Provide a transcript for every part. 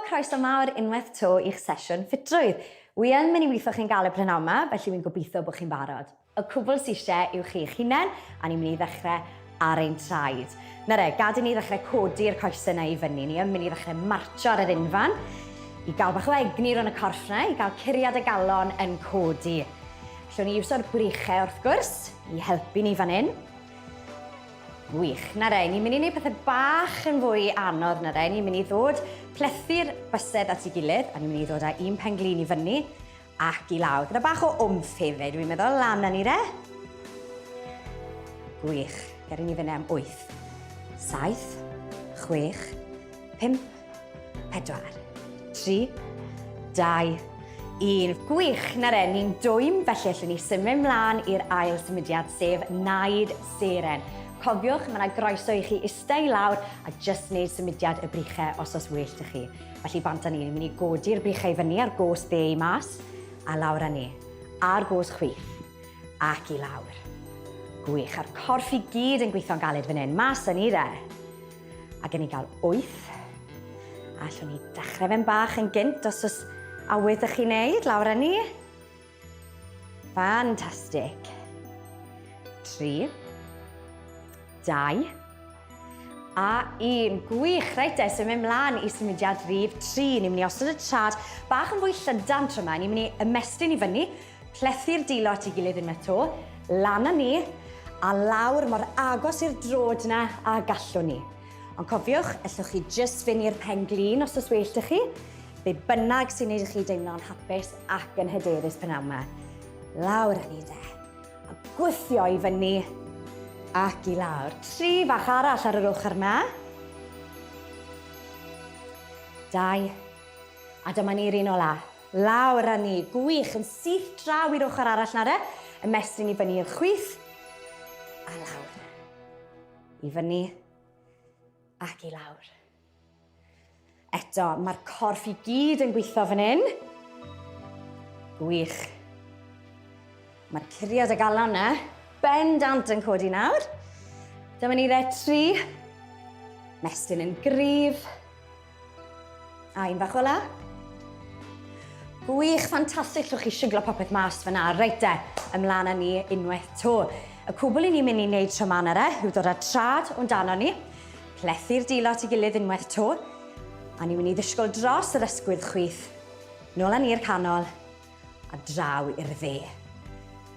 croeso mawr unwaith to i'ch sesiwn Ffitrwydd. Wi yn mynd i weithio chi'n gael y prynawn yma, felly wi'n gobeithio bod chi'n barod. Y cwbl sy'n eisiau yw chi'ch hunain, a ni'n mynd i ddechrau ar ein traed. Nare, gad i ni ddechrau codi'r coesau yna i fyny. Ni yn mynd i ddechrau marcho ar yr unfan, i gael bach o egni rhan y corff yna, i gael curiad y galon yn codi. Llwn ni iwso'r brichau wrth gwrs, i helpu ni fan hyn. Gwych. Nare, ni'n mynd i wneud pethau bach yn fwy anodd nare. Ni'n mynd i ddod plethu'r bysedd at ei gilydd, a ni'n mynd i ddod â un penglin i fyny ac i lawr. Gyda bach o wmff hefyd, dwi'n meddwl, lan yn ni re. Gwych. Geri ni fyny am 8, 7, 6, 5, 4, 3, 2, 1. Gwych. Nare, ni'n dwym, felly allwn ni symud mlaen i'r ail symudiad, sef naid seren. Cofiwch, mae yna groeso i chi eistedd i lawr a jyst wneud symudiad y brichau os oes well ydych chi. Felly bant â ni'n mynd i godi'r brichau fyny ar gos be i mas a lawr â ni. Ar gos chwith ac i lawr. Gwych, a'r corff i gyd yn gweithio'n galed fan hyn. Mas â ni de. Ac yn i gael 8. A allwn ni dechrau fe'n bach yn gynt os oes awydd ych chi'n neud. Lawr â ni. Fantastic. 3. 2 a 1. Gwych, reit e, so mynd mlaen i symudiad rhif 3. Ni'n mynd i osod y trad bach yn fwy llydan tro yma. Ni'n mynd i ymestyn i fyny, plethu'r dilo at ei gilydd unwaith to, lan â ni, a lawr mor agos i'r drod yna a gallwn ni. Ond cofiwch, allwch chi jyst fynd i'r penglin os oes well ydych chi, be bynnag sy'n neud i chi deimlo'n hapus ac yn hyderus prynawn yma. Lawr â ni de, a gwythio i fyny, ac i lawr. 3 fach arall ar yr ochr yma. 2. A dyma ni'r un ola. Lawr â ni. Gwych, yn syth draw i'r ochr arall na re. Ymestyn i fyny i'r chwith. A lawr. I fyny. Ac i lawr. Eto, mae'r corff i gyd yn gweithio fan hyn. Gwych. Mae'r curiad y galon yna bendant yn codi nawr. Dyma ni re 3. Mestyn yn gryf. A un bach ola. Gwych, ffantastig, llwch chi siglo popeth mas fyna. Reit e, ymlaen â ni unwaith to. Y cwbl i ni'n mynd i wneud tro man yw dod â trad o'n dano ni, plethu'r dilo at ei gilydd unwaith to, a ni'n mynd i ddisgwyl dros yr ysgwydd chwith, nôl â ni'r canol, a draw i'r dde.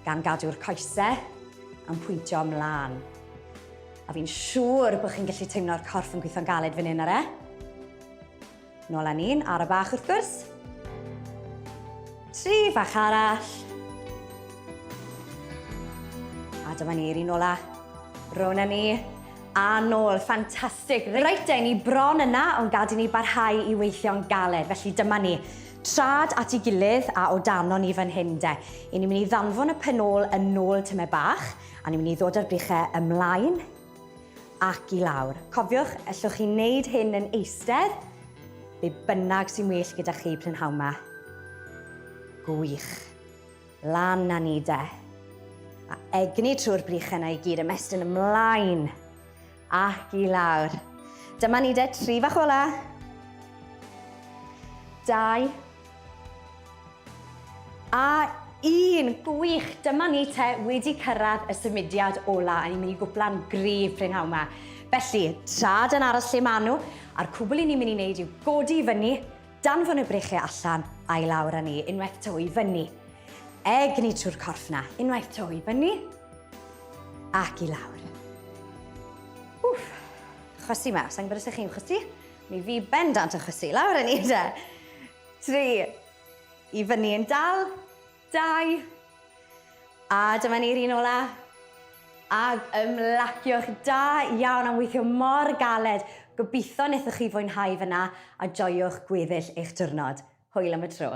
Gan gadw'r coesau yn pwyntio ymlaen. A fi'n siŵr bod chi'n gallu teimlo'r corff yn gweithio'n galed fan hyn ar e. Nôl â ni'n ar y bach wrth gwrs. 3 fach arall. A dyma ni'r un ola. Rown â ni. A nôl, ffantastig. Reit e, ni bron yna, ond gad i ni barhau i weithio'n galed. Felly dyma ni. Trad at ei gilydd a o dano ni fan hyn de. I ni'n mynd i ddanfon y penol yn ôl tyme bach, a ni'n mynd i ddod â'r brichau ymlaen ac i lawr. Cofiwch, allwch chi wneud hyn yn eistedd, be bynnag sy'n well gyda chi prynhawn yma. Gwych. Lan â ni de. A egni trwy'r brichau yna i gyd, ymestyn ymlaen ac i lawr. Dyma ni de, 3 fach ola. 2. A 1. Gwych, dyma ni te wedi cyrraedd y symudiad ola a ni'n mynd i gwpla'n gryf prynhawn yma. Felly, trad yn aros lle maen nhw, a'r cwbl i ni'n mynd i wneud yw godi i fyny, danfon y brichau allan a i lawr â ni, unwaith to i fyny. Egni trwy'r corff na, unwaith to i fyny ac i lawr. Wff, chosi ma, sa'n gwybod ysych chi'n chosi? Mi fi bendant yn chosi, lawr â ni de. 3, i fyny yn dal, 2, a dyma ni'r un ola, ag ymlaciwch da iawn am weithio mor galed. Gobeithio wnaethoch chi fwynhau fyna a joiwch gweddill eich diwrnod. Hwyl am y tro.